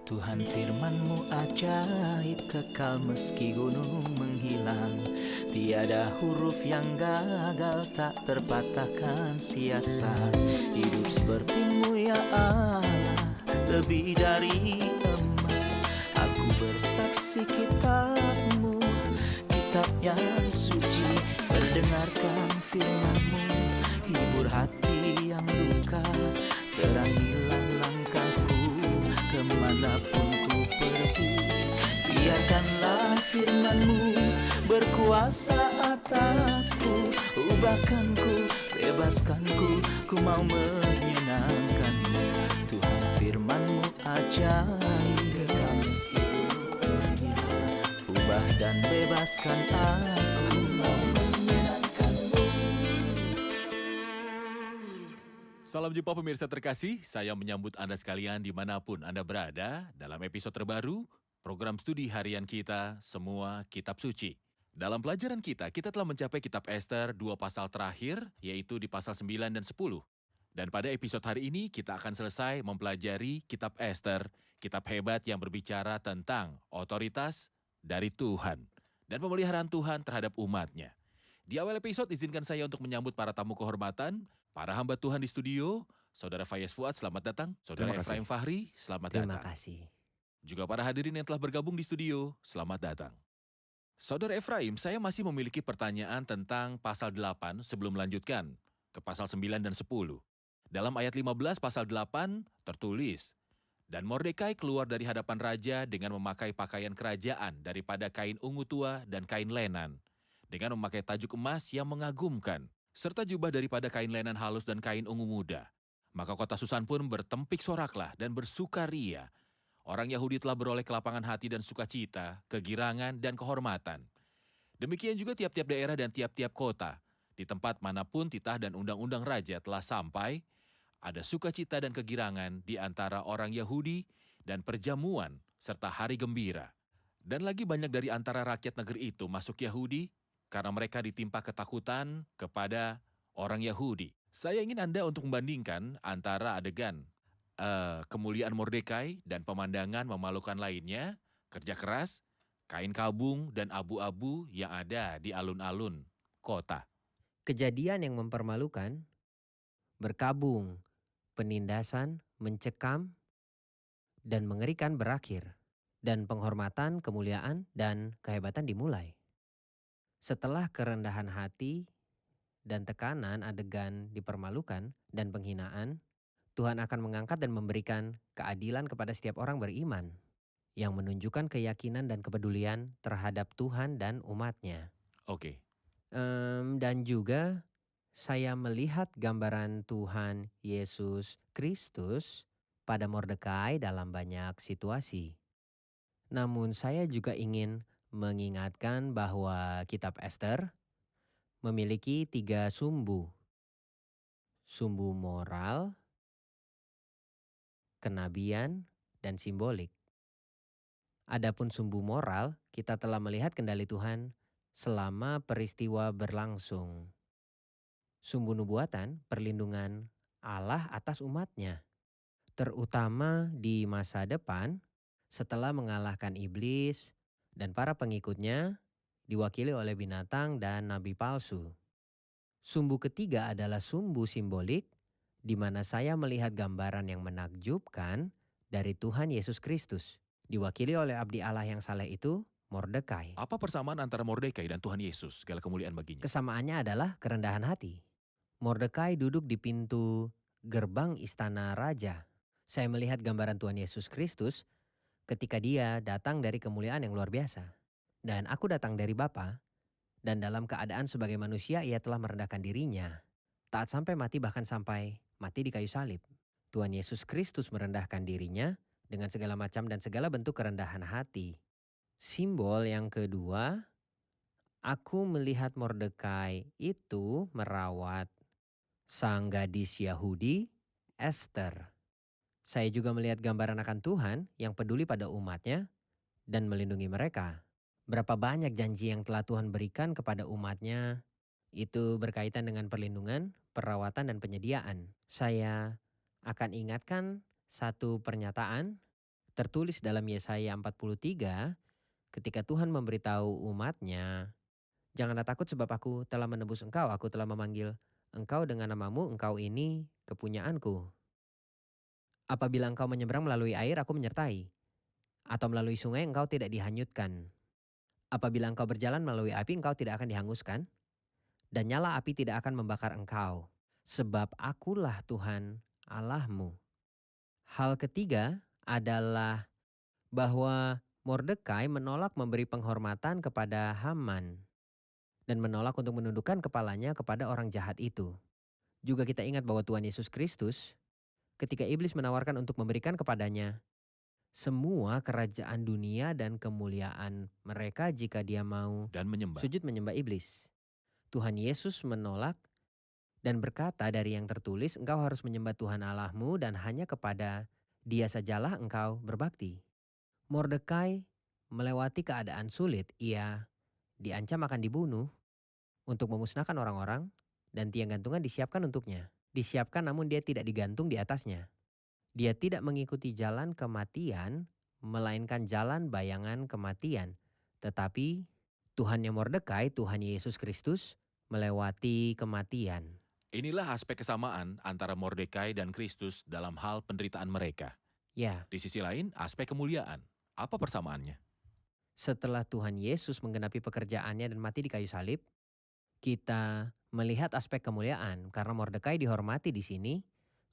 Tuhan firman-Mu ajaib, kekal meski gunung menghilang. Tiada huruf yang gagal, tak terpatahkan siasat. Hidup seperti-Mu ya Allah, lebih dari emas. Aku bersaksi kitab-Mu, kitab yang suci. Mendengarkan firman-Mu, hibur hati yang luka. Terangilah langkahku kemanapun ku pergi. Biarkanlah firman-Mu berkuasa atasku. Ubahkanku, bebaskanku, ku mau menyenangkan-Mu. Tuhan firman-Mu ajaib, kekal meski gunung menghilang. Ubah dan bebaskan aku, mau menyenangkan-Mu. Salam jumpa pemirsa terkasih, saya menyambut Anda sekalian dimanapun Anda berada dalam episode terbaru program studi harian kita, Semua Kitab Suci. Dalam pelajaran kita telah mencapai kitab Ester 2 pasal terakhir, yaitu di pasal 9 dan 10. Dan pada episode hari ini kita akan selesai mempelajari kitab Ester, kitab hebat yang berbicara tentang otoritas dari Tuhan dan pemeliharaan Tuhan terhadap umatnya. Di awal episode izinkan saya untuk menyambut para tamu kehormatan, para hamba Tuhan di studio, Saudara Fayez Fuad, selamat datang. Saudara Terima kasih. Efraim Fahri, selamat Terima datang. kasih. Juga para hadirin yang telah bergabung di studio, selamat datang. Saudara Efraim, saya masih memiliki pertanyaan tentang pasal 8 sebelum melanjutkan ke pasal 9 dan 10. Dalam ayat 15 pasal 8 tertulis, "Dan Mordekai keluar dari hadapan raja dengan memakai pakaian kerajaan daripada kain ungu tua dan kain lenan, dengan memakai tajuk emas yang mengagumkan, serta jubah daripada kain lenan halus dan kain ungu muda. Maka kota Susan pun bertempik soraklah dan bersukaria. Orang Yahudi telah beroleh kelapangan hati dan sukacita, kegirangan dan kehormatan. Demikian juga tiap-tiap daerah dan tiap-tiap kota. Di tempat manapun titah dan undang-undang raja telah sampai, ada sukacita dan kegirangan di antara orang Yahudi dan perjamuan serta hari gembira. Dan lagi banyak dari antara rakyat negeri itu masuk Yahudi karena mereka ditimpa ketakutan kepada orang Yahudi." Saya ingin Anda untuk membandingkan antara adegan kemuliaan Mordekai dan pemandangan memalukan lainnya, kerja keras, kain kabung dan abu-abu yang ada di alun-alun kota. Kejadian yang mempermalukan, berkabung, penindasan, mencekam, dan mengerikan berakhir, dan penghormatan, kemuliaan, dan kehebatan dimulai. Setelah kerendahan hati dan tekanan adegan dipermalukan dan penghinaan, Tuhan akan mengangkat dan memberikan keadilan kepada setiap orang beriman yang menunjukkan keyakinan dan kepedulian terhadap Tuhan dan umatnya. Oke, Dan juga saya melihat gambaran Tuhan Yesus Kristus pada Mordekai dalam banyak situasi. Namun saya juga ingin mengingatkan bahwa kitab Ester memiliki 3 sumbu. Sumbu moral, kenabian, dan simbolik. Adapun sumbu moral, kita telah melihat kendali Tuhan selama peristiwa berlangsung. Sumbu nubuatan, perlindungan Allah atas umatnya, terutama di masa depan setelah mengalahkan iblis dan para pengikutnya diwakili oleh binatang dan nabi palsu. Sumbu ketiga adalah sumbu simbolik, di mana saya melihat gambaran yang menakjubkan dari Tuhan Yesus Kristus, diwakili oleh abdi Allah yang saleh itu, Mordekai. apa persamaan antara Mordekai dan Tuhan Yesus, segala kemuliaan baginya? Kesamaannya adalah kerendahan hati. Mordekai duduk di pintu gerbang istana raja. Saya melihat gambaran Tuhan Yesus Kristus ketika dia datang dari kemuliaan yang luar biasa. Dan aku datang dari Bapa, dan dalam keadaan sebagai manusia ia telah merendahkan dirinya. Taat sampai mati, bahkan sampai mati di kayu salib. Tuhan Yesus Kristus merendahkan dirinya dengan segala macam dan segala bentuk kerendahan hati. Simbol yang kedua, aku melihat Mordekai itu merawat sang gadis Yahudi, Ester. Saya juga melihat gambaran akan Tuhan yang peduli pada umatnya dan melindungi mereka. Berapa banyak janji yang telah Tuhan berikan kepada umatnya, itu berkaitan dengan perlindungan, perawatan, dan penyediaan. Saya akan ingatkan satu pernyataan Tertulis dalam Yesaya 43, ketika Tuhan memberitahu umatnya, "Janganlah takut sebab aku telah menebus engkau, aku telah memanggil engkau dengan namamu, engkau ini kepunyaanku. Apabila engkau menyeberang melalui air, aku menyertai. Atau melalui sungai, engkau tidak dihanyutkan. Apabila engkau berjalan melalui api, engkau tidak akan dihanguskan. Dan nyala api tidak akan membakar engkau. Sebab akulah Tuhan Allahmu." Hal ketiga adalah bahwa Mordekai menolak memberi penghormatan kepada Haman dan menolak untuk menundukkan kepalanya kepada orang jahat itu. Juga kita ingat bahwa Tuhan Yesus Kristus ketika iblis menawarkan untuk memberikan kepadanya semua kerajaan dunia dan kemuliaan mereka jika dia mau Dan menyembah. sujud menyembah iblis. Tuhan Yesus menolak dan berkata dari yang tertulis, "Engkau harus menyembah Tuhan Allahmu dan hanya kepada Dia sajalah engkau berbakti." Mordekai melewati keadaan sulit. Ia diancam akan dibunuh untuk memusnahkan orang-orang dan tiang gantungan disiapkan untuknya. Disiapkan namun dia tidak digantung di atasnya. Dia tidak mengikuti jalan kematian, melainkan jalan bayangan kematian. Tetapi Tuhannya Mordekai, Tuhan Yesus Kristus, melewati kematian. Inilah aspek kesamaan antara Mordekai dan Kristus dalam hal penderitaan mereka. Ya, Di sisi lain, aspek kemuliaan. Apa persamaannya? setelah Tuhan Yesus menggenapi pekerjaannya dan mati di kayu salib, kita melihat aspek kemuliaan karena Mordekai dihormati di sini,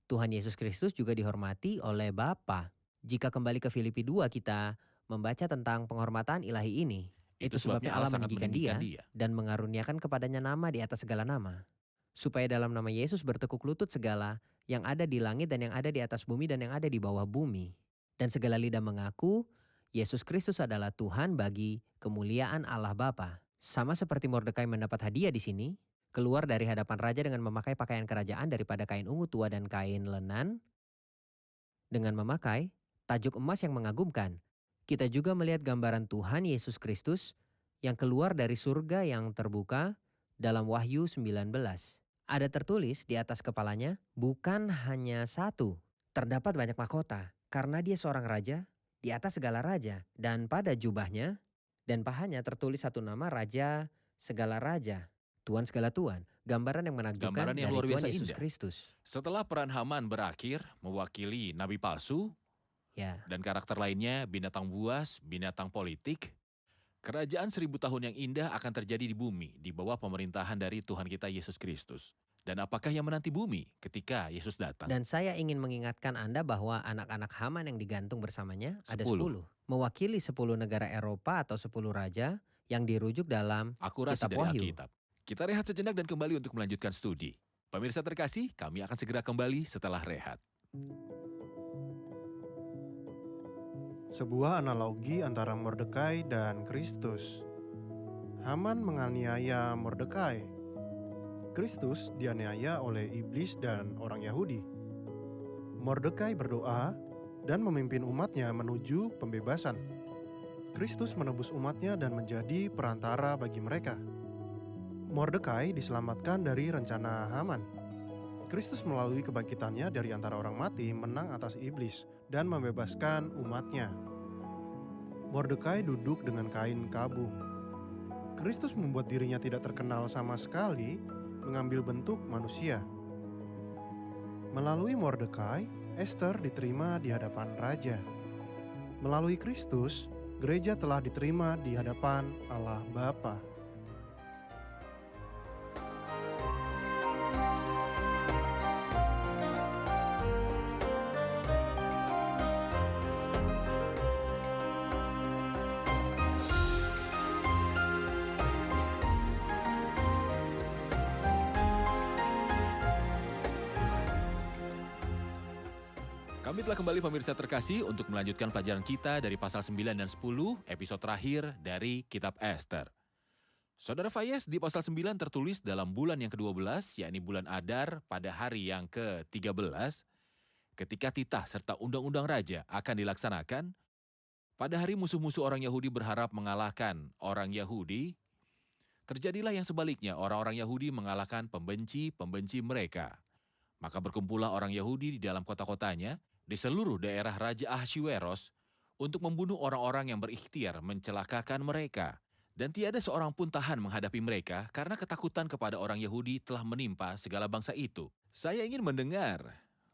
Tuhan Yesus Kristus juga dihormati oleh Bapa. Jika kembali ke Filipi 2 kita membaca tentang penghormatan ilahi ini. Itu sebabnya Allah sangat meninggikan dia dan mengaruniakan kepadanya nama di atas segala nama. Supaya dalam nama Yesus bertekuk lutut segala yang ada di langit dan yang ada di atas bumi dan yang ada di bawah bumi. Dan segala lidah mengaku Yesus Kristus adalah Tuhan bagi kemuliaan Allah Bapa. Sama seperti Mordekai mendapat hadiah di sini, keluar dari hadapan raja dengan memakai pakaian kerajaan daripada kain ungu tua dan kain lenan, dengan memakai tajuk emas yang mengagumkan. Kita juga melihat gambaran Tuhan Yesus Kristus yang keluar dari surga yang terbuka dalam Wahyu 19. Ada tertulis di atas kepalanya, bukan hanya satu, terdapat banyak mahkota, karena dia seorang raja di atas segala raja, dan pada jubahnya dan pahanya tertulis satu nama, Raja segala raja, Tuhan segala Tuhan. Gambaran yang menakjubkan Gambaran yang dari luar biasa Tuhan Yesus indah. Kristus. Setelah peran Haman berakhir, mewakili nabi palsu, Ya, dan karakter lainnya binatang buas, binatang politik, kerajaan 1000 tahun yang indah akan terjadi di bumi di bawah pemerintahan dari Tuhan kita Yesus Kristus. Dan apakah yang menanti bumi ketika Yesus datang? dan saya ingin mengingatkan Anda bahwa anak-anak Haman yang digantung bersamanya ada 10. 10. Mewakili 10 negara Eropa atau 10 raja yang dirujuk dalam Akurasi Kitab dari Wahyu. Alkitab. Kita rehat sejenak dan kembali untuk melanjutkan studi. Pemirsa terkasih, kami akan segera kembali setelah rehat. Sebuah analogi antara Mordekai dan Kristus. Haman menganiaya Mordekai. Kristus dianiaya oleh iblis dan orang Yahudi. Mordekai berdoa dan memimpin umatnya menuju pembebasan. Kristus menebus umatnya dan menjadi perantara bagi mereka. Mordekai diselamatkan dari rencana Haman. Kristus melalui kebangkitannya dari antara orang mati menang atas iblis dan membebaskan umatnya. Mordekai duduk dengan kain kabung. Kristus membuat dirinya tidak terkenal sama sekali, mengambil bentuk manusia. Melalui Mordekai, Ester diterima di hadapan raja. Melalui Kristus, gereja telah diterima di hadapan Allah Bapa. Kami telah kembali pemirsa terkasih untuk melanjutkan pelajaran kita dari pasal 9 dan 10 episode terakhir dari Kitab Ester. Saudara Fayez, di pasal 9 tertulis dalam bulan yang ke-12, yakni bulan Adar pada hari yang ke-13, ketika titah serta undang-undang raja akan dilaksanakan, pada hari musuh-musuh orang Yahudi berharap mengalahkan orang Yahudi, terjadilah yang sebaliknya, orang-orang Yahudi mengalahkan pembenci-pembenci mereka. Maka berkumpullah orang Yahudi di dalam kota-kotanya, di seluruh daerah Raja Ahasweros, untuk membunuh orang-orang yang berikhtiar mencelakakan mereka. Dan tiada seorang pun tahan menghadapi mereka karena ketakutan kepada orang Yahudi telah menimpa segala bangsa itu. Saya ingin mendengar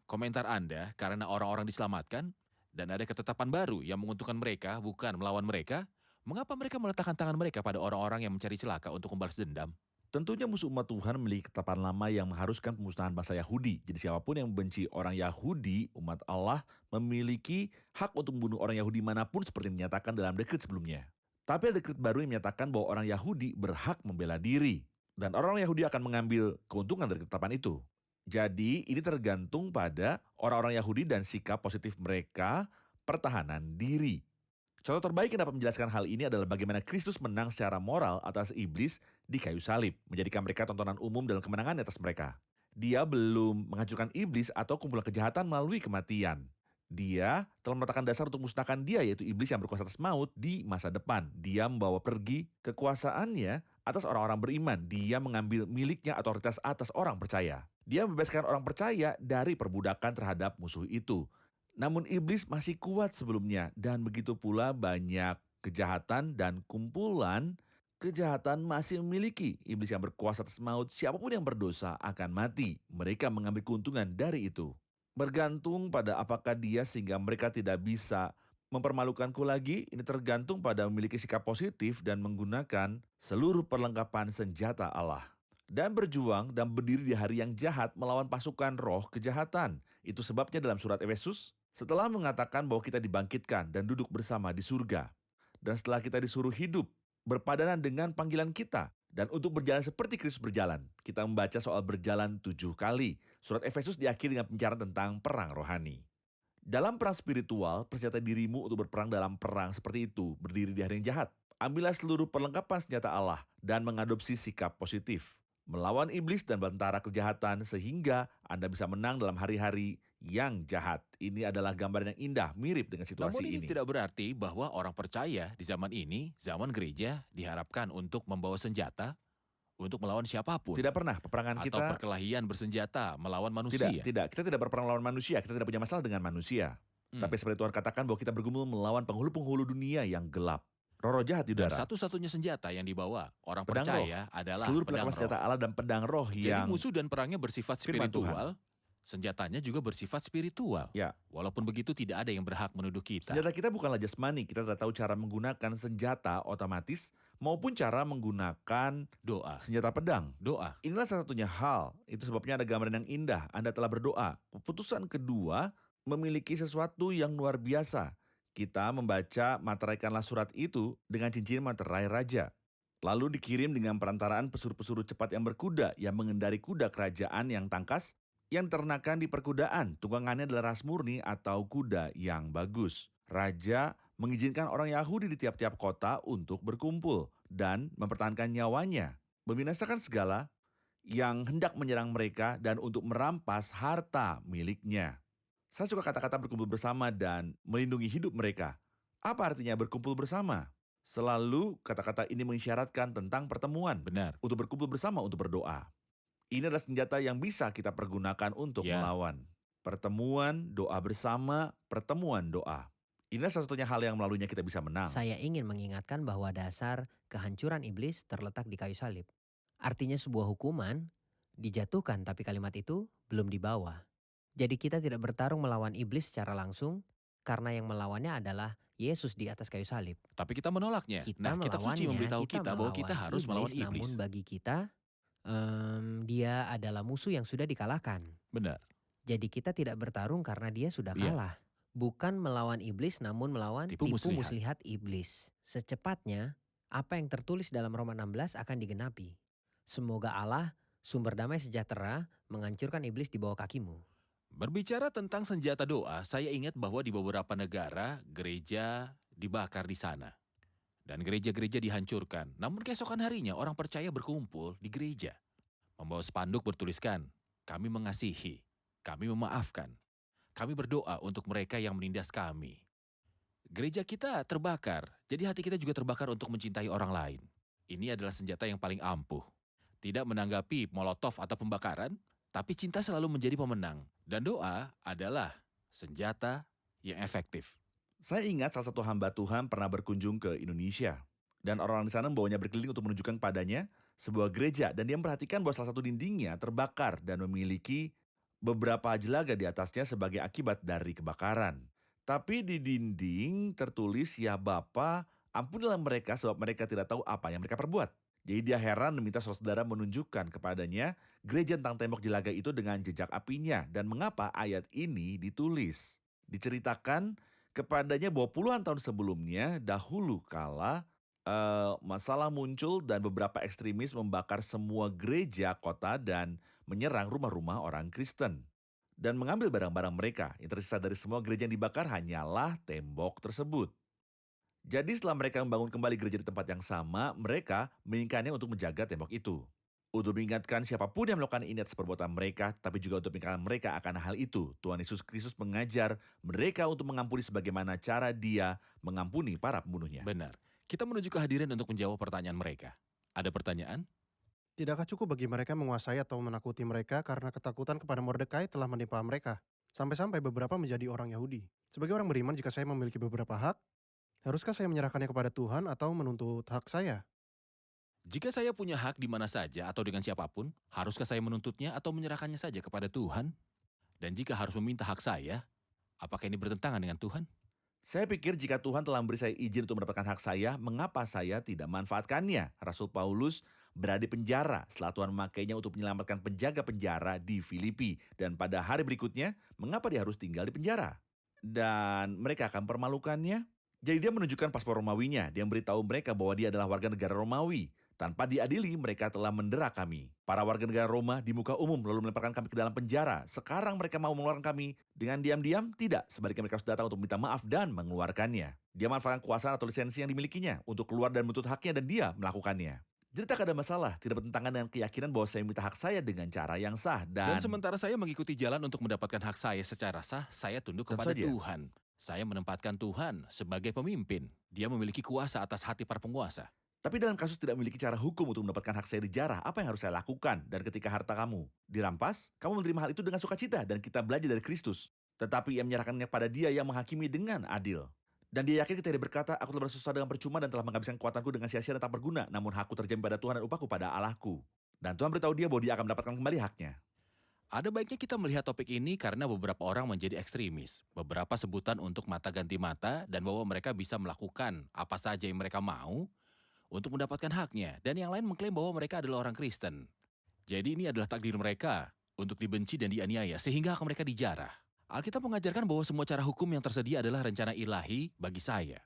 komentar Anda karena orang-orang diselamatkan dan ada ketetapan baru yang menguntungkan mereka bukan melawan mereka. Mengapa mereka meletakkan tangan mereka pada orang-orang yang mencari celaka untuk membalas dendam? Tentunya musuh umat Tuhan memiliki ketetapan lama yang mengharuskan pemusnahan bangsa Yahudi. Jadi siapapun yang membenci orang Yahudi, umat Allah memiliki hak untuk membunuh orang Yahudi manapun seperti yang dinyatakan dalam dekret sebelumnya. Tapi ada dekret baru yang menyatakan bahwa orang Yahudi berhak membela diri. Dan orang Yahudi akan mengambil keuntungan dari ketetapan itu. Jadi ini tergantung pada orang-orang Yahudi dan sikap positif mereka pertahanan diri. Contoh terbaik yang dapat menjelaskan hal ini adalah bagaimana Kristus menang secara moral atas iblis di kayu salib, menjadikan mereka tontonan umum dalam kemenangan atas mereka. Dia belum menghancurkan iblis atau kumpulan kejahatan melalui kematian. Dia telah meletakkan dasar untuk musnahkan dia, yaitu iblis yang berkuasa atas maut di masa depan. Dia membawa pergi kekuasaannya atas orang-orang beriman. Dia mengambil miliknya otoritas atas orang percaya. Dia membebaskan orang percaya dari perbudakan terhadap musuh itu. Namun iblis masih kuat sebelumnya dan begitu pula banyak kejahatan dan kumpulan kejahatan masih memiliki iblis yang berkuasa atas maut. Siapapun yang berdosa akan mati. Mereka mengambil keuntungan dari itu. Bergantung pada apakah dia sehingga mereka tidak bisa mempermalukanku lagi. Ini tergantung pada memiliki sikap positif dan menggunakan seluruh perlengkapan senjata Allah. Dan berjuang dan berdiri di hari yang jahat melawan pasukan roh kejahatan. Itu sebabnya dalam surat Efesus, setelah mengatakan bahwa kita dibangkitkan dan duduk bersama di surga. Dan setelah kita disuruh hidup, berpadanan dengan panggilan kita. Dan untuk berjalan seperti Kristus berjalan, kita membaca soal berjalan 7 kali. Surat Efesus diakhiri dengan pembicaraan tentang perang rohani. Dalam perang spiritual, persiapkan dirimu untuk berperang dalam perang seperti itu, berdiri di hari yang jahat. Ambillah seluruh perlengkapan senjata Allah dan mengadopsi sikap positif. Melawan iblis dan bentara kejahatan sehingga Anda bisa menang dalam hari-hari yang jahat. Ini adalah gambaran yang indah, mirip dengan situasi Namun ini ini. tidak berarti bahwa orang percaya di zaman ini, zaman gereja, diharapkan untuk membawa senjata untuk melawan siapapun. Tidak pernah peperangan Atau kita. perkelahian bersenjata melawan manusia. Tidak. Kita tidak berperang melawan manusia. Kita tidak punya masalah dengan manusia. Tapi seperti Tuhan katakan bahwa kita bergumul melawan penghulu-penghulu dunia yang gelap. Roh jahat di Dan udara. satu-satunya senjata yang dibawa orang Pedang percaya adalah Seluruh pedang perlengkapan roh. senjata Allah dan pedang roh Jadi yang musuh dan perangnya bersifat Firman spiritual, senjatanya juga bersifat spiritual. Ya. Walaupun begitu tidak ada yang berhak menuduh kita. senjata kita bukanlah jasmani. Kita tidak tahu cara menggunakan senjata otomatis maupun cara menggunakan Doa, senjata pedang. doa. Inilah satu-satunya hal. Itu sebabnya ada gambaran yang indah. Anda telah berdoa. Keputusan kedua memiliki sesuatu yang luar biasa. Kita membaca materaikanlah surat itu dengan cincin materai raja. Lalu dikirim dengan perantaraan pesuruh-pesuruh cepat yang berkuda yang mengendari kuda kerajaan yang tangkas yang ternakan di perkudaan. Tunggangannya adalah ras murni atau kuda yang bagus. Raja mengizinkan orang Yahudi di tiap-tiap kota untuk berkumpul dan mempertahankan nyawanya, membinasakan segala yang hendak menyerang mereka dan untuk merampas harta miliknya. Saya suka kata-kata berkumpul bersama dan melindungi hidup mereka. Apa artinya berkumpul bersama? Selalu kata-kata ini mengisyaratkan tentang pertemuan, Benar. untuk berkumpul bersama untuk berdoa. Ini adalah senjata yang bisa kita pergunakan untuk Ya. melawan. Pertemuan, doa bersama, pertemuan doa. Inilah satu-satunya hal yang melaluinya kita bisa menang. Saya ingin mengingatkan bahwa dasar kehancuran iblis terletak di kayu salib. Artinya sebuah hukuman dijatuhkan tapi kalimat itu belum dibawa. Jadi kita tidak bertarung melawan iblis secara langsung karena yang melawannya adalah Yesus di atas kayu salib. Tapi kita menolaknya. Kita Kitab suci melawannya, memberitahu kita bahwa kita melawan harus melawan iblis. Namun bagi kita dia adalah musuh yang sudah dikalahkan. Benar. Jadi kita tidak bertarung karena dia sudah Iya. kalah. Bukan melawan iblis namun melawan Tipu tipu muslihat. muslihat iblis. Secepatnya apa yang tertulis dalam Roma 16 akan digenapi. Semoga Allah, sumber damai sejahtera, menghancurkan iblis di bawah kakimu. Berbicara tentang senjata doa, saya ingat bahwa di beberapa negara gereja dibakar di sana. Dan gereja-gereja dihancurkan. Namun keesokan harinya orang percaya berkumpul di gereja. Membawa spanduk bertuliskan, kami mengasihi, kami memaafkan, kami berdoa untuk mereka yang menindas kami. Gereja kita terbakar, jadi hati kita juga terbakar untuk mencintai orang lain. Ini adalah senjata yang paling ampuh. Tidak menanggapi molotov atau pembakaran, tapi cinta selalu menjadi pemenang. Dan doa adalah senjata yang efektif. Saya ingat salah satu hamba Tuhan pernah berkunjung ke Indonesia. Dan orang-orang di sana membawanya berkeliling untuk menunjukkan kepadanya sebuah gereja. Dan dia memperhatikan bahwa salah satu dindingnya terbakar dan memiliki beberapa jelaga di atasnya sebagai akibat dari kebakaran. Tapi di dinding tertulis, "Ya Bapa, ampunilah mereka sebab mereka tidak tahu apa yang mereka perbuat." Jadi dia heran dan minta saudara menunjukkan kepadanya gereja tentang tembok jelaga itu dengan jejak apinya dan mengapa ayat ini ditulis. Diceritakan kepadanya bahwa puluhan tahun sebelumnya dahulu kala masalah muncul dan beberapa ekstremis membakar semua gereja kota dan menyerang rumah-rumah orang Kristen dan mengambil barang-barang mereka. Yang tersisa dari semua gereja yang dibakar hanyalah tembok tersebut. Jadi setelah mereka membangun kembali gereja di tempat yang sama, mereka menginginkannya untuk menjaga tembok itu. Untuk mengingatkan siapapun yang melakukan ini atas perbuatan mereka, tapi juga untuk mengingatkan mereka akan hal itu, Tuhan Yesus Kristus mengajar mereka untuk mengampuni sebagaimana cara Dia mengampuni para pembunuhnya. Benar. Kita menuju ke hadirin untuk menjawab pertanyaan mereka. Ada pertanyaan? Tidakkah cukup bagi mereka menguasai atau menakuti mereka karena ketakutan kepada Mordekai telah menimpa mereka? Sampai-sampai beberapa menjadi orang Yahudi. Sebagai orang beriman, jika saya memiliki beberapa hak, haruskah saya menyerahkannya kepada Tuhan atau menuntut hak saya? Jika saya punya hak di mana saja atau dengan siapapun, haruskah saya menuntutnya atau menyerahkannya saja kepada Tuhan? Dan jika harus meminta hak saya, apakah ini bertentangan dengan Tuhan? Saya pikir jika Tuhan telah memberi saya izin untuk mendapatkan hak saya, mengapa saya tidak memanfaatkannya? Rasul Paulus berada di penjara setelah Tuhan memakainya untuk menyelamatkan penjaga penjara di Filipi. Dan pada hari berikutnya, mengapa dia harus tinggal di penjara? Dan mereka akan permalukannya. Jadi dia menunjukkan paspor Romawinya. Dia memberitahu mereka bahwa dia adalah warga negara Romawi. Tanpa diadili, mereka telah mendera kami. Para warga negara Roma di muka umum lalu melemparkan kami ke dalam penjara. Sekarang mereka mau mengeluarkan kami dengan diam-diam? Tidak, sebaliknya mereka harus datang untuk minta maaf dan mengeluarkannya. Dia memanfaatkan kuasa atau lisensi yang dimilikinya untuk keluar dan menuntut haknya dan dia melakukannya. Jadi tak ada masalah, tidak bertentangan dengan keyakinan bahwa saya minta hak saya dengan cara yang sah. Dan sementara saya mengikuti jalan untuk mendapatkan hak saya secara sah, saya tunduk Tentu kepada saja. Tuhan. Saya menempatkan Tuhan sebagai pemimpin. Dia memiliki kuasa atas hati para penguasa. Tapi dalam kasus tidak memiliki cara hukum untuk mendapatkan hak saya dijarah, apa yang harus saya lakukan? Dan ketika harta kamu dirampas, kamu menerima hal itu dengan sukacita dan kita belajar dari Kristus. Tetapi ia menyerahkannya pada Dia yang menghakimi dengan adil. Dan dia yakin ketika dia berkata, "Aku telah bersusah dengan percuma dan telah menghabiskan kekuatanku dengan sia-sia dan tak berguna, namun hakku terjamin pada Tuhan dan upahku pada Allahku." Dan Tuhan beritahu dia bahwa dia akan mendapatkan kembali haknya. Ada baiknya kita melihat topik ini karena beberapa orang menjadi ekstremis. Beberapa sebutan untuk mata ganti mata dan bahwa mereka bisa melakukan apa saja yang mereka mau untuk mendapatkan haknya. Dan yang lain mengklaim bahwa mereka adalah orang Kristen. Jadi ini adalah takdir mereka untuk dibenci dan dianiaya sehingga hak mereka dijarah. Alkitab mengajarkan bahwa semua cara hukum yang tersedia adalah rencana ilahi bagi saya.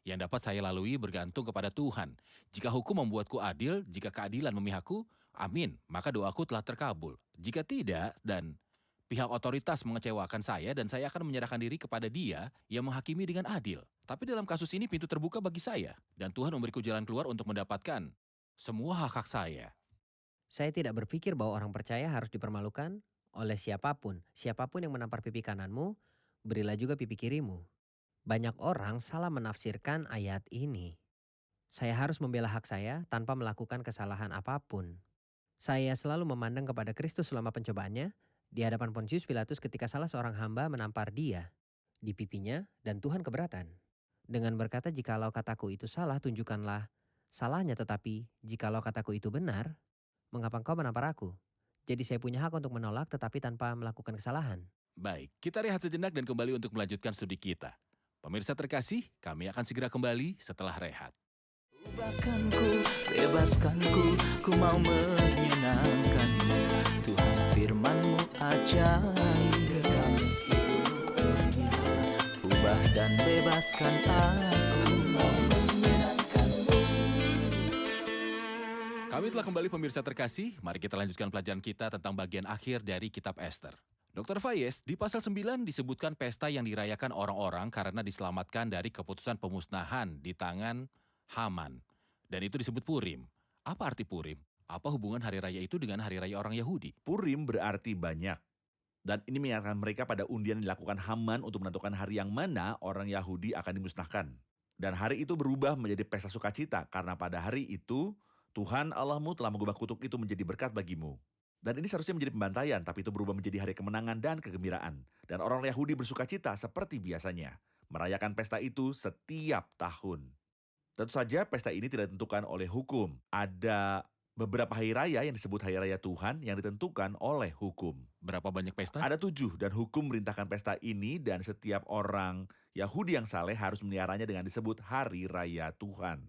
Yang dapat saya lalui bergantung kepada Tuhan. Jika hukum membuatku adil, jika keadilan memihakku, amin, maka doaku telah terkabul. Jika tidak, dan pihak otoritas mengecewakan saya dan saya akan menyerahkan diri kepada Dia yang menghakimi dengan adil. Tapi dalam kasus ini pintu terbuka bagi saya dan Tuhan memberiku jalan keluar untuk mendapatkan semua hak-hak saya. Saya tidak berpikir bahwa orang percaya harus dipermalukan oleh siapapun. Siapapun yang menampar pipi kananmu, berilah juga pipi kirimu. Banyak orang salah menafsirkan ayat ini. Saya harus membela hak saya tanpa melakukan kesalahan apapun. Saya selalu memandang kepada Kristus selama pencobaannya di hadapan Pontius Pilatus ketika salah seorang hamba menampar dia di pipinya dan Tuhan keberatan. Dengan berkata, "Jikalau kataku itu salah, tunjukkanlah salahnya, tetapi jikalau kataku itu benar, mengapa engkau menampar aku?" Jadi saya punya hak untuk menolak tetapi tanpa melakukan kesalahan. Baik, kita rehat sejenak dan kembali untuk melanjutkan studi kita. Pemirsa terkasih, kami akan segera kembali setelah rehat. Ubahkanku, bebaskanku, ku mau menyenangkanmu. Tuhan firman-Mu ajaib, kekal seluruhnya. Ubah dan bebaskan aku, mau menyenangkanmu. Kami telah kembali pemirsa terkasih, mari kita lanjutkan pelajaran kita tentang bagian akhir dari kitab Ester. Dr. Fayez, di pasal 9 disebutkan pesta yang dirayakan orang-orang karena diselamatkan dari keputusan pemusnahan di tangan Haman. Dan itu disebut Purim. Apa arti Purim? Apa hubungan hari raya itu dengan hari raya orang Yahudi? Purim berarti banyak. Dan ini mengingatkan mereka pada undian yang dilakukan Haman untuk menentukan hari yang mana orang Yahudi akan dimusnahkan. Dan hari itu berubah menjadi pesta sukacita karena pada hari itu Tuhan Allahmu telah mengubah kutuk itu menjadi berkat bagimu. Dan ini seharusnya menjadi pembantaian, tapi itu berubah menjadi hari kemenangan dan kegembiraan. Dan orang Yahudi bersukacita seperti biasanya. merayakan pesta itu setiap tahun. Tentu saja pesta ini tidak ditentukan oleh hukum. Ada beberapa hari raya yang disebut hari raya Tuhan yang ditentukan oleh hukum. Berapa banyak pesta? Ada 7 dan hukum merintahkan pesta ini dan setiap orang Yahudi yang saleh harus meliharanya dengan disebut hari raya Tuhan.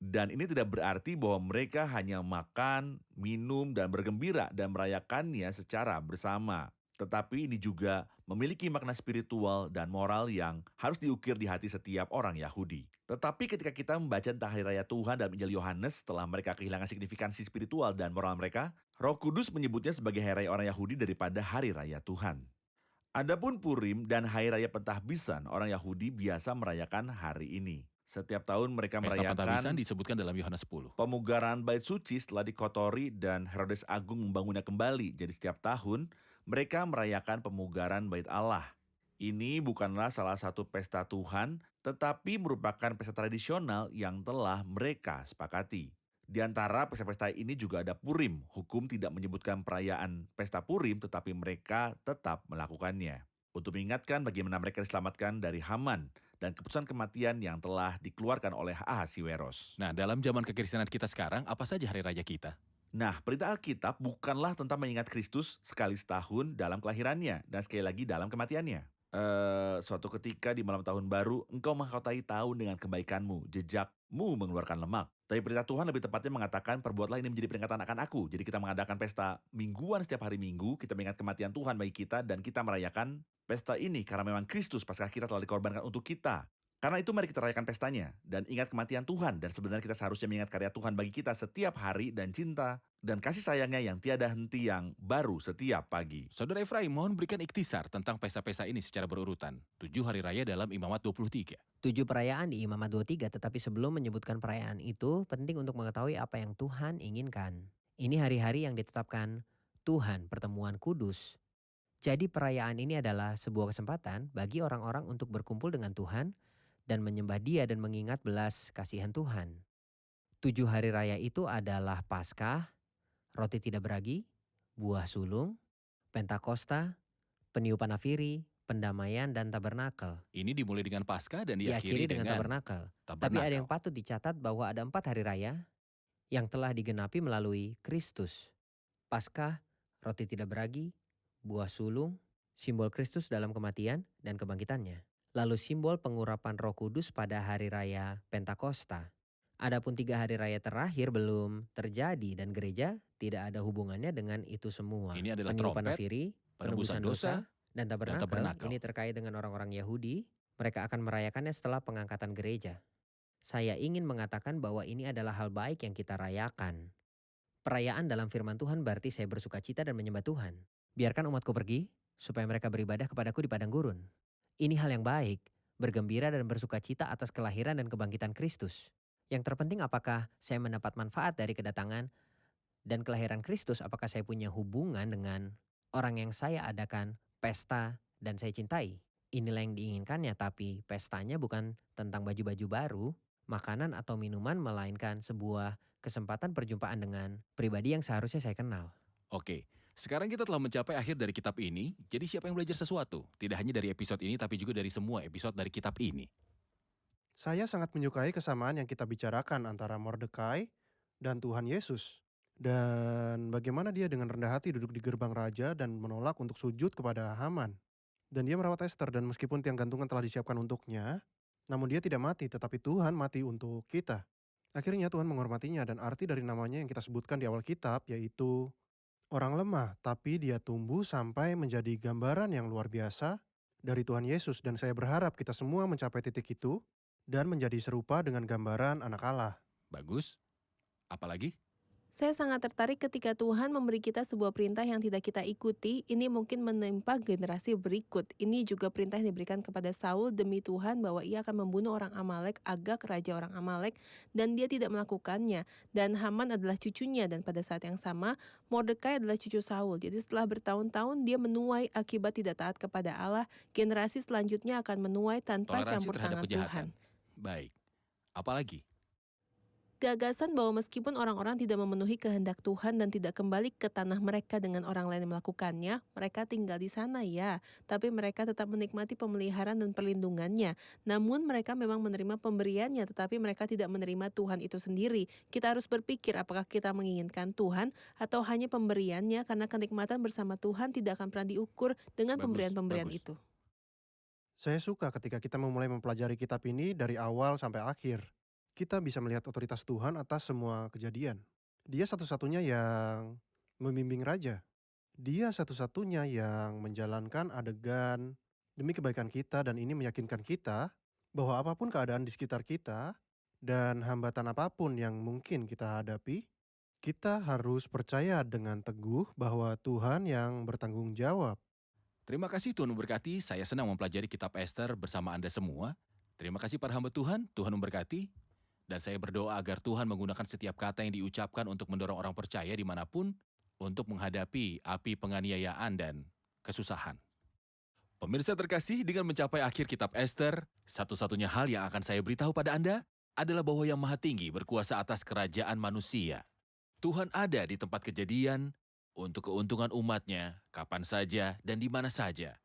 Dan ini tidak berarti bahwa mereka hanya makan, minum, dan bergembira dan merayakannya secara bersama. Tetapi ini juga memiliki makna spiritual dan moral yang harus diukir di hati setiap orang Yahudi. Tetapi ketika kita membaca tentang hari raya Tuhan dalam Injil Yohanes setelah mereka kehilangan signifikansi spiritual dan moral mereka, Roh Kudus menyebutnya sebagai hari raya orang Yahudi daripada hari raya Tuhan. Adapun Purim dan hari raya Pentahbisan, orang Yahudi biasa merayakan hari ini. Setiap tahun mereka Pesta Pentahbisan merayakan disebutkan dalam Yohanes 10. pemugaran bait suci setelah dikotori dan Herodes Agung membangunnya kembali. Jadi setiap tahun mereka merayakan pemugaran bait Allah. Ini bukanlah salah satu pesta Tuhan, tetapi merupakan pesta tradisional yang telah mereka sepakati. Di antara pesta-pesta ini juga ada Purim. Hukum tidak menyebutkan perayaan pesta Purim, tetapi mereka tetap melakukannya. Untuk mengingatkan bagaimana mereka diselamatkan dari Haman dan keputusan kematian yang telah dikeluarkan oleh Ahasiweros. Nah, dalam zaman kekristenan kita sekarang, apa saja hari raya kita? Nah, perintah Alkitab bukanlah tentang mengingat Kristus sekali setahun dalam kelahirannya dan sekali lagi dalam kematiannya. Suatu ketika di malam tahun baru, engkau mahkotai tahun dengan kebaikanmu, jejakmu mengeluarkan lemak. Tapi perintah Tuhan lebih tepatnya mengatakan, perbuatlah ini menjadi peringatan akan aku. Jadi kita mengadakan pesta mingguan setiap hari Minggu, kita mengingat kematian Tuhan bagi kita, dan kita merayakan pesta ini karena memang Kristus Paskah kita telah dikorbankan untuk kita. Karena itu mari kita rayakan pestanya dan ingat kematian Tuhan, dan sebenarnya kita seharusnya mengingat karya Tuhan bagi kita setiap hari dan cinta dan kasih sayangnya yang tiada henti yang baru setiap pagi. Saudara Efraim, mohon berikan ikhtisar tentang pesta-pesta ini secara berurutan. 7 hari raya dalam Imamat 23. 7 perayaan di Imamat 23, tetapi sebelum menyebutkan perayaan itu, penting untuk mengetahui apa yang Tuhan inginkan. Ini hari-hari yang ditetapkan Tuhan, pertemuan kudus. Jadi perayaan ini adalah sebuah kesempatan bagi orang-orang untuk berkumpul dengan Tuhan dan menyembah Dia dan mengingat belas kasihan Tuhan. 7 hari raya itu adalah Paskah, roti tidak beragi, buah sulung, Pentakosta, peniupan nafiri, pendamaian, dan tabernakel. Ini dimulai dengan Paskah dan Diakhiri dengan tabernakel. Tapi ada yang patut dicatat bahwa ada 4 hari raya yang telah digenapi melalui Kristus. Paskah, roti tidak beragi, buah sulung, simbol Kristus dalam kematian dan kebangkitannya. Lalu simbol pengurapan Roh Kudus pada hari raya Pentakosta. Adapun 3 hari raya terakhir belum terjadi dan gereja tidak ada hubungannya dengan itu semua. Ini adalah Peniupan trompet, nafiri, penebusan dosa, dan tabernakel. tabernakel. Ini terkait dengan orang-orang Yahudi. Mereka akan merayakannya setelah pengangkatan gereja. Saya ingin mengatakan bahwa ini adalah hal baik yang kita rayakan. Perayaan dalam firman Tuhan berarti saya bersuka cita dan menyembah Tuhan. Biarkan umatku pergi, supaya mereka beribadah kepadaku di padang gurun. Ini hal yang baik, bergembira dan bersuka cita atas kelahiran dan kebangkitan Kristus. Yang terpenting apakah saya mendapat manfaat dari kedatangan dan kelahiran Kristus, apakah saya punya hubungan dengan orang yang saya adakan pesta dan saya cintai. Inilah yang diinginkannya, tapi pestanya bukan tentang baju-baju baru, makanan atau minuman, melainkan sebuah kesempatan perjumpaan dengan pribadi yang seharusnya saya kenal. Oke, sekarang kita telah mencapai akhir dari kitab ini, jadi siapa yang belajar sesuatu? Tidak hanya dari episode ini, tapi juga dari semua episode dari kitab ini. Saya sangat menyukai kesamaan yang kita bicarakan antara Mordekai dan Tuhan Yesus. Dan bagaimana dia dengan rendah hati duduk di gerbang raja dan menolak untuk sujud kepada Haman. Dan dia merawat Ester, dan meskipun tiang gantungan telah disiapkan untuknya, namun dia tidak mati, tetapi Tuhan mati untuk kita. Akhirnya Tuhan menghormatinya, dan arti dari namanya yang kita sebutkan di awal kitab yaitu orang lemah, tapi dia tumbuh sampai menjadi gambaran yang luar biasa dari Tuhan Yesus. Dan saya berharap kita semua mencapai titik itu dan menjadi serupa dengan gambaran anak Allah. Bagus. Apalagi? Saya sangat tertarik ketika Tuhan memberi kita sebuah perintah yang tidak kita ikuti. Ini mungkin menimpa generasi berikut. Ini juga perintah yang diberikan kepada Saul demi Tuhan bahwa ia akan membunuh orang Amalek, Agag raja orang Amalek, dan dia tidak melakukannya. Dan Haman adalah cucunya, dan pada saat yang sama Mordekai adalah cucu Saul. Jadi setelah bertahun-tahun dia menuai akibat tidak taat kepada Allah. Generasi selanjutnya akan menuai tanpa Toleransi campur terhadap tangan kejahatan. Tuhan. Baik. Apalagi? Gagasan bahwa meskipun orang-orang tidak memenuhi kehendak Tuhan dan tidak kembali ke tanah mereka dengan orang lain yang melakukannya, mereka tinggal di sana ya, tapi mereka tetap menikmati pemeliharaan dan perlindungannya. Namun mereka memang menerima pemberiannya, tetapi mereka tidak menerima Tuhan itu sendiri. Kita harus berpikir apakah kita menginginkan Tuhan atau hanya pemberiannya, karena kenikmatan bersama Tuhan tidak akan pernah diukur dengan Bagus, pemberian-pemberian bagus. itu. Saya suka ketika kita memulai mempelajari kitab ini dari awal sampai akhir. Kita bisa melihat otoritas Tuhan atas semua kejadian. Dia satu-satunya yang membimbing raja. Dia satu-satunya yang menjalankan adegan demi kebaikan kita, dan ini meyakinkan kita bahwa apapun keadaan di sekitar kita dan hambatan apapun yang mungkin kita hadapi, kita harus percaya dengan teguh bahwa Tuhan yang bertanggung jawab. Terima kasih Tuhan memberkati, saya senang mempelajari kitab Ester bersama Anda semua. Terima kasih para hamba Tuhan, Tuhan memberkati. Dan saya berdoa agar Tuhan menggunakan setiap kata yang diucapkan untuk mendorong orang percaya dimanapun untuk menghadapi api penganiayaan dan kesusahan. Pemirsa terkasih, dengan mencapai akhir kitab Ester, satu-satunya hal yang akan saya beritahu pada Anda adalah bahwa Yang Maha Tinggi berkuasa atas kerajaan manusia. Tuhan ada di tempat kejadian untuk keuntungan umatnya, kapan saja dan di mana saja.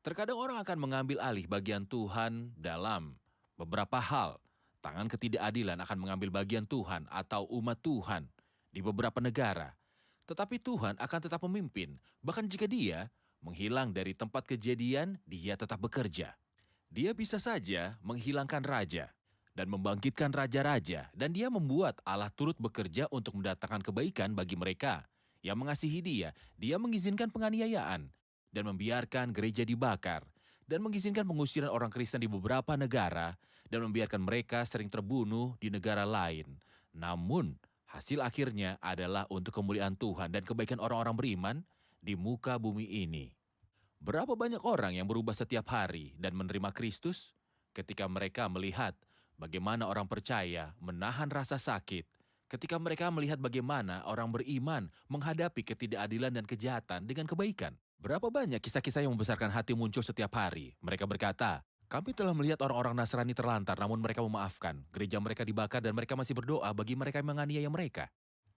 Terkadang orang akan mengambil alih bagian Tuhan dalam beberapa hal. Tangan ketidakadilan akan mengambil bagian Tuhan atau umat Tuhan di beberapa negara. Tetapi Tuhan akan tetap memimpin, bahkan jika Dia menghilang dari tempat kejadian, Dia tetap bekerja. Dia bisa saja menghilangkan raja dan membangkitkan raja-raja, dan Dia membuat Allah turut bekerja untuk mendatangkan kebaikan bagi mereka yang mengasihi Dia. Dia mengizinkan penganiayaan dan membiarkan gereja dibakar, dan mengizinkan pengusiran orang Kristen di beberapa negara, dan membiarkan mereka sering terbunuh di negara lain. Namun, hasil akhirnya adalah untuk kemuliaan Tuhan dan kebaikan orang-orang beriman di muka bumi ini. Berapa banyak orang yang berubah setiap hari dan menerima Kristus ketika mereka melihat bagaimana orang percaya menahan rasa sakit, ketika mereka melihat bagaimana orang beriman menghadapi ketidakadilan dan kejahatan dengan kebaikan. Berapa banyak kisah-kisah yang membesarkan hati muncul setiap hari. Mereka berkata, kami telah melihat orang-orang Nasrani terlantar namun mereka memaafkan. Gereja mereka dibakar dan mereka masih berdoa bagi mereka yang menganiaya mereka.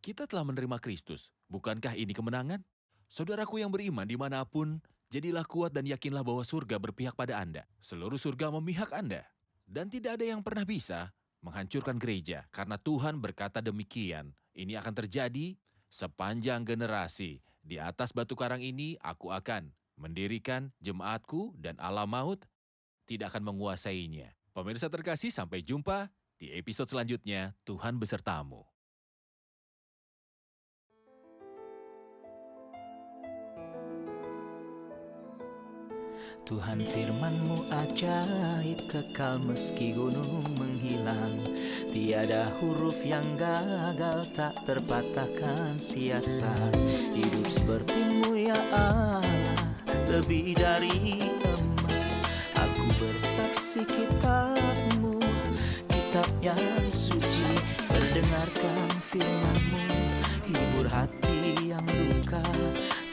Kita telah menerima Kristus. Bukankah ini kemenangan? Saudaraku yang beriman dimanapun, jadilah kuat dan yakinlah bahwa surga berpihak pada Anda. Seluruh surga memihak Anda. Dan tidak ada yang pernah bisa menghancurkan gereja, karena Tuhan berkata demikian. Ini akan terjadi sepanjang generasi. Di atas batu karang ini aku akan mendirikan jemaatku, dan alam maut tidak akan menguasainya. Pemirsa terkasih, sampai jumpa di episode selanjutnya. Tuhan besertamu. Tuhan firman-Mu ajaib, kekal meski gunung menghilang. Tiada huruf yang gagal, tak terpatahkan siasat. Hidup seperti-Mu ya Allah, lebih dari emas. Aku bersaksi kitab-Mu, kitab yang suci. Mendengarkan firman-Mu, hibur hati yang luka.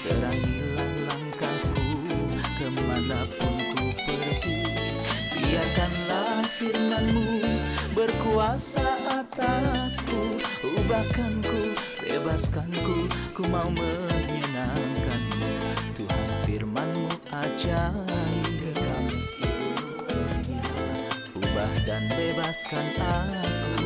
Terangilah langkahku kemanapun ku pergi. Biarkanlah firman-Mu berkuasa atasku. Ubahkanku, bebaskanku, ku mau menyenangkan-Mu. Tuhan firman-Mu ajaib, kekal seluruhnya. Ubah dan bebaskan aku.